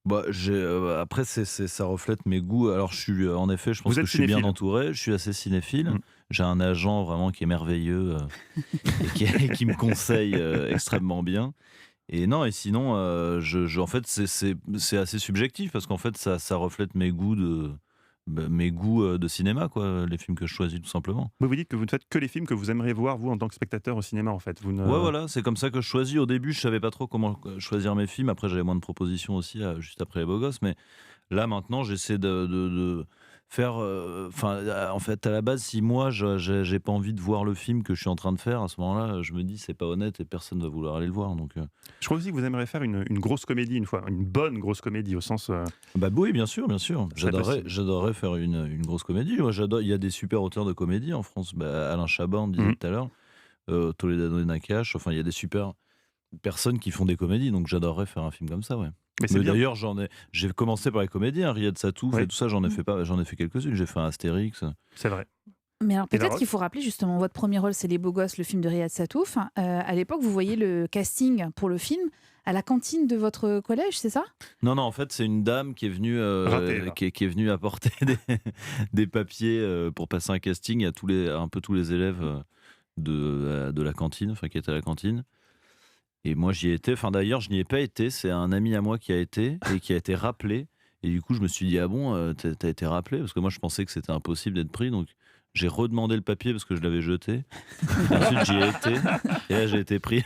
Bah, après ça reflète mes goûts. Alors je suis, en effet, je pense Vous que êtes je suis bien cinéphile? entouré, je suis assez cinéphile. Mmh. J'ai un agent vraiment qui est merveilleux, et qui qui me conseille, extrêmement bien. Et non, et sinon, en fait, c'est assez subjectif parce qu'en fait, ça reflète mes goûts, de cinéma, quoi, les films que je choisis, tout simplement. Oui, vous dites que vous ne faites que les films que vous aimeriez voir, vous, en tant que spectateur au cinéma, en fait. Vous Ouais, ne voilà, c'est comme ça que je choisis. Au début, je savais pas trop comment, choisir mes films. Après, j'avais moins de propositions aussi, juste après Les Beaux Gosses. Mais là, maintenant, j'essaie de faire, enfin, en fait, à la base, si moi, j'ai pas envie de voir le film que je suis en train de faire, à ce moment-là, je me dis: «C'est pas honnête et personne va vouloir aller le voir», donc je crois aussi que vous aimeriez faire une grosse comédie une fois, une bonne grosse comédie au sens, bah, oui, bien sûr, bien sûr. ça serait possible. J'adorerais faire une grosse comédie. Moi, j'adore, il y a des super auteurs de comédie en France. Bah, Alain Chabat, on disait Mmh. tout à l'heure, Toledano et Nakache, enfin, il y a des super personnes qui font des comédies, donc j'adorerais faire un film comme ça, ouais. Mais c'est Mais bien, d'ailleurs, j'ai commencé par les comédies, hein, Riyad Satouf et oui, tout ça, j'en ai fait quelques-unes. J'ai fait un Astérix. c'est vrai. Mais alors Et La peut-être qu'il Roche? faut rappeler justement votre premier rôle, c'est Les Beaux Gosses, le film de Riyad Satouf. À l'époque, vous voyez le casting pour le film à la cantine de votre collège, c'est ça? Non, non, en fait, c'est une dame qui est venue, Raté, là. qui est venue apporter des papiers, pour passer un casting à un peu tous les élèves, de la cantine, enfin qui étaient à la cantine. Et moi, j'y étais. Enfin, d'ailleurs, je n'y ai pas été. C'est un ami à moi qui a été et qui a été rappelé. Et du coup, je me suis dit: «Ah bon, tu été rappelé?» Parce que moi, je pensais que c'était impossible d'être pris, donc j'ai redemandé le papier parce que je l'avais jeté. Et ensuite, j'y ai été et là, j'ai été pris.